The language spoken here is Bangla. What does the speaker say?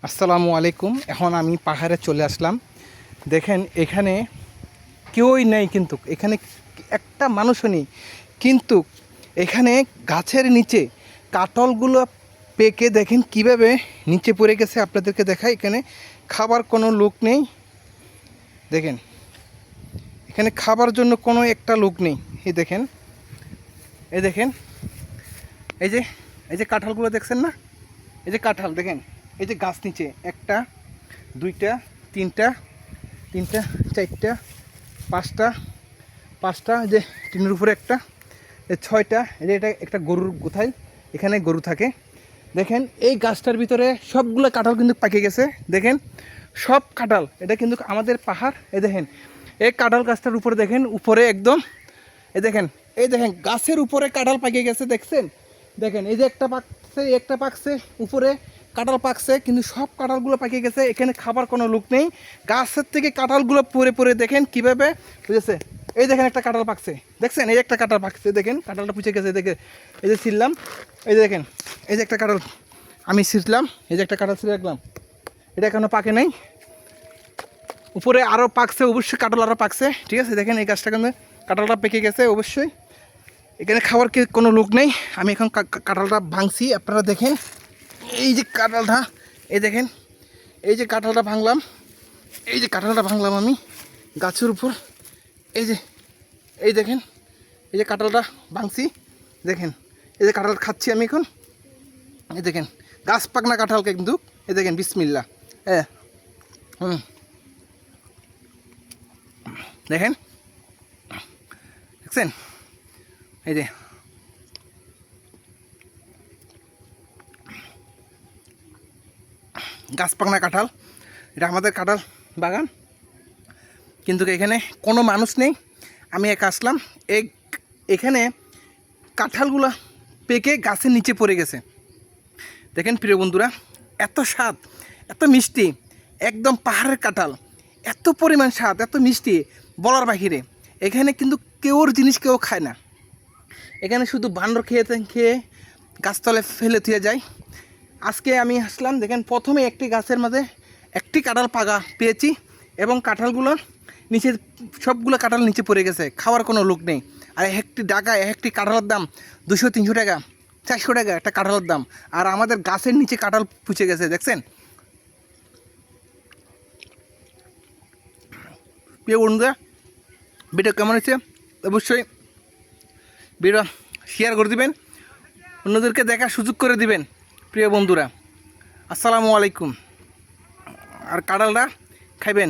আসসালামু আলাইকুম। এখন আমি পাহাড়ে চলে আসলাম। দেখেন এখানে কেউই নেই, কিন্তু এখানে একটা মানুষও নেই, কিন্তু এখানে গাছের নিচে কাটলগুলো পেকে দেখেন কিভাবে নিচে পড়ে গেছে। আপনাদেরকে দেখাই, এখানে খাবার কোনো লোক নেই। দেখেন এখানে খাবার জন্য কোনো একটা লোক নেই। এই দেখেন, এই দেখেন, এই যে এই যে কাঁঠালগুলো দেখছেন না, এই যে কাঁঠাল দেখেন, এই যে গাছ নিচে একটা, দুইটা, তিনটা, তিনটা, চারটা, পাঁচটা, পাঁচটা, যে টিনের উপরে একটা, এই ছয়টা। এই যে এটা একটা গরুর গোথায়, এখানে গরু থাকে। দেখেন এই গাছটার ভিতরে সবগুলো কাঁঠাল কিন্তু পাকে গেছে। দেখেন সব কাঁঠাল, এটা কিন্তু আমাদের পাহাড়। এই দেখেন এই কাঁঠাল গাছটার উপরে দেখেন, উপরে একদম, এই দেখেন, এই দেখেন গাছের উপরে কাঁঠাল পাকে গেছে, দেখছেন? দেখেন এই যে একটা পাকছে, একটা পাকছে, উপরে কাঁঠাল পাকছে, কিন্তু সব কাঁঠালগুলো পাকে গেছে। এখানে খাবার কোনো লোক নেই। গাছের থেকে কাঁঠালগুলো পরে পরে দেখেন কীভাবে বুঝেছে। এই দেখেন একটা কাঁঠাল পাকছে, দেখছেন? এই একটা কাঁঠাল পাকছে, দেখেন কাঁঠালটা পুচে গেছে। দেখে এই যে ছিললাম, এই যে দেখেন, এই যে একটা কাঁঠাল আমি ছিঁড়লাম, এই যে একটা কাঁঠাল ছিঁড়ে রাখলাম, এটা এখনও পাকে নাই। উপরে আরও পাকছে, অবশ্যই কাঁঠাল আরও পাকছে, ঠিক আছে? দেখেন এই গাছটা কিন্তু কাঁঠালটা পেকে গেছে অবশ্যই। এখানে খাওয়ার কি কোনো লোক নেই। আমি এখন কাঁঠালটা ভাঙছি, আপনারা দেখেন। এই যে কাঁঠালটা, এই দেখেন, এই যে কাঁঠালটা ভাঙলাম, এই যে কাঁঠালটা ভাঙলাম আমি গাছের উপর। এই যে, এই দেখেন, এই যে কাঁঠালটা ভাঙছি, দেখেন এই যে কাঁঠাল খাচ্ছি আমি এখন। এই দেখেন গাছ পাকনা কাঁঠালকে কিন্তু, এই দেখেন বিসমিল্লা। দেখেন, দেখছেন? এই যে গাছ পাকনা কাঁঠাল, এটা আমাদের কাঁঠাল বাগান, কিন্তু এখানে কোনো মানুষ নেই। আমি একা আসলাম। এখানে কাঁঠালগুলো পেকে গাছের নিচে পড়ে গেছে। দেখেন প্রিয় বন্ধুরা, এত স্বাদ, এত মিষ্টি, একদম পাহাড়ের কাঁঠাল, এত পরিমাণ স্বাদ, এত মিষ্টি, বলার বাহিরে। এখানে কিন্তু কেউর জিনিস কেউ খায় না। এখানে শুধু বানর খেয়ে গাছতলে ফেলে থুয়ে যায়। আজকে আমি আসলাম, দেখেন প্রথমে একটি গাছের মাঝে একটি কাঁঠাল পাকা পেয়েছি, এবং কাঁঠালগুলো নিচে, সবগুলো কাঁঠাল নিচে পড়ে গেছে, খাওয়ার কোনো লোক নেই। আর একটি ডাকায় একটি কাঁঠালের দাম 200-300 টাকা, 400 টাকা একটা কাঁঠালের দাম। আর আমাদের গাছের নিচে কাঁঠাল পুচে গেছে, দেখছেন? প্রিয় বন্ধুরা, ভিডিও কেমন হয়েছে অবশ্যই ভিডিও শেয়ার করে দিবেন, অন্যদেরকে দেখার সুযোগ করে দিবেন। প্রিয় বন্ধুরা, আসসালামু আলাইকুম। আর কাঁঠালটা খাইবেন।